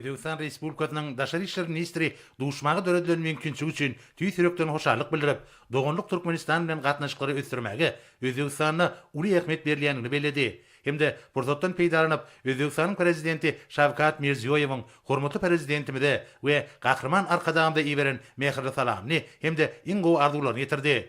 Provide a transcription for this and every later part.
Özbekistan Respublikasynyň Daşary işler ministri duşmagy döredilen mümkinçiligi üçin tüý sürekden hoşarlyk bildirip, dogonluk Türkmenistan bilen gatnaşyklary ösdürmäge Özbekistanyna uly ähmiýet berilýändigini bellädi. Hemde fursatdan peýdalanyp Özbekistanyň prezidenti Şawkat Mirziýoýewiň hormatly prezidentimide we gahrman arkadamda iýeren mehirli salamny hemde iň gowy arzularyny ýetirdi.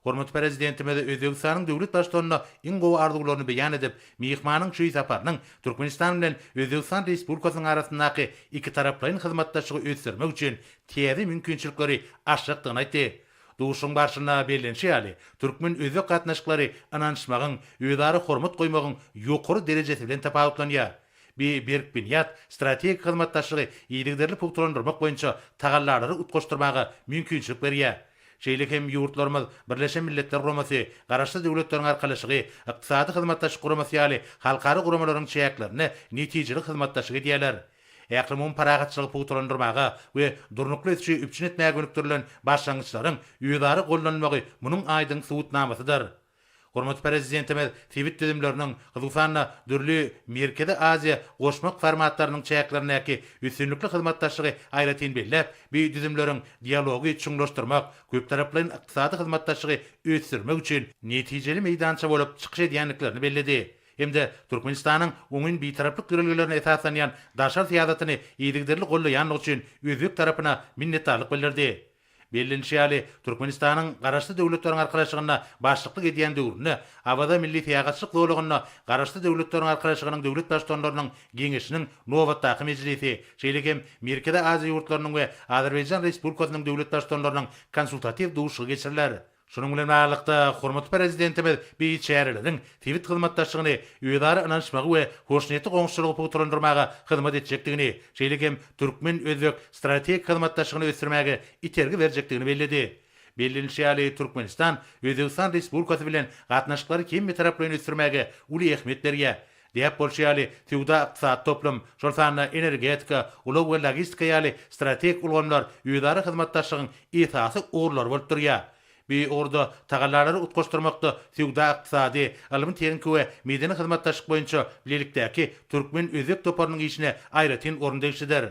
Hormatly prezidentime de Özbekistanyň döwlet başlygyna iň gowy arzularyny beýan edip, mehmanyň şu saparynyň Türkmenistan bilen Özbekistan Respublikasynyň arasyndaky iki taraplaryň hyzmatdaşlygy ösdürmek üçin täze mümkinçilikleri açykdygyny aýtdy. Duşuň başyna bellenşi ýaly türkmen özbek gatnaşyklary ananşmagyň, öýdary hormat goýmagyň ýokary derejesi bilen tapawutlanýar. Bir biniyat strategik hyzmatdaşlygy ýygyderli pultlandyrmak boýunça tagallarary utgaşdyrmagy mümkinçilik berýär. Şeýle hem ýurtlarymyz Birleşen Milletler Guramasy, garaşly döwletleriň arkalaşygy, ykdysady hyzmatdaşlyk guramasy ýaly halkary guramalaryň çäklerini netijeli hyzmatdaşlyk edýärler. Äklimum paragatçylygy pultlandyrmaga we durnukly üçin üpçün etmäge gönükdirilen başlangyçlaryň ýödary gollanmagy munyň aýdyň subutnamasydyr. Hormatly prezidentimiz Tibet düzümlerinin Kızılsanna dürlü Merkezi Aziya goşmak formatlarynyň çäklerindäki üstünlikli hyzmatdaşlygy aýratyn belläp, bu düzümleriň dialogy çuňlaşdyrmak, köp taraplyň ykdysady hyzmatdaşlygy ösdürmek üçin netijeli meýdança bolup çykyş edýänliklerini belledi. Hemde Türkmenistanyň oňun bitaraplyk görelgelerine esaslanýan daşar siýasatyny ýygyderli gollaýanlygy üçin özbek tarapyna minnetdarlyk bildirdi. Bellenşi ýaly Türkmenistanyň garaşly döwletleriň arkalaşygyna başlyklyk edýän döwrüne, awada milli tägatçylyk dowlugyna garaşly döwletleriň arkalaşygynyň döwlet başdanlarynyň geňişiniň nowatdaky mejlisi, şeýlekem Merkezi Aziýa ýurtlarynyň we Azerbaýjan Respublikasynyň döwlet başdanlarynyň konsultativ duşugy geçirilýär. Şunun bilen baglanykda hormatly prezidentimiz bir çäreleriň Tibet hyzmatdaşlygyny ýödary ananşmagy we hoşnýetli goňşulygy pultlandyrmaga hyzmat etjekdigini, şeýlekem türkmen özbek strategik hyzmatdaşlygyny ösdürmäge itergi berjekdigini belledi. Bellenşi ýaly Türkmenistan Özbekistan Respublikasy bilen gatnaşyklary kem taraplyny ösdürmäge uly ähmiýet berýär. Diýip bolşýaly Tewda ykdysat toplum, şol sany energetika, ulag we logistika ýaly strategik ulgamlar ýödary hyzmatdaşlygyň esasy orlar bolup durýar. Bir orada tagallarary utgaşdyrmakda Tewda ykdysady, alym terink we medeni hyzmatdaşlyk boýunça bilelikdäki türkmen özbek toparynyň işine aýratyn orundaşydyr.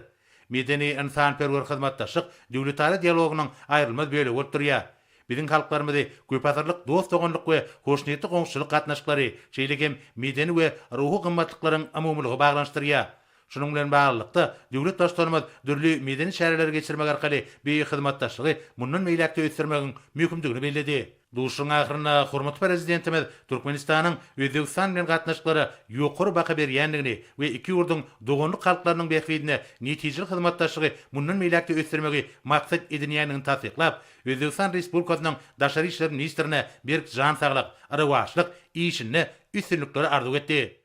Medeni insanperwer hyzmatdaşlyk döwletary dialogynyň aýrylmaz bölegi bolup durýar. Biziň halklarymyzy köp asyrlyk dost dogonlyk we hoşnýetli goňşulyk gatnaşyklary, şeýlekem medeni we ruhy gymmatlyklaryň amumlygy baglanşdyrýar. Şunun bilen baglykda döwlet başlarymyz dürli medeni şäherler geçirmek arkaly bir hyzmatdaşlygy mundan meýlekde ösdürmegiň mümkindigini belledi. Duşuň ahyryna hormatly prezidentimiz Türkmenistanyň Özbekistan bilen gatnaşyklary ýokary baha berýändigini we iki ýurduň dogonluk halklarynyň bähwidine netijeli hyzmatdaşlygy mundan meýlekde ösdürmegi maksat edinýändigini tasdiklap, Özbekistan Respublikasynyň Daşary işler ministrine bir jan saglyk, arawaçlyk işine üstünlikleri arzu etdi.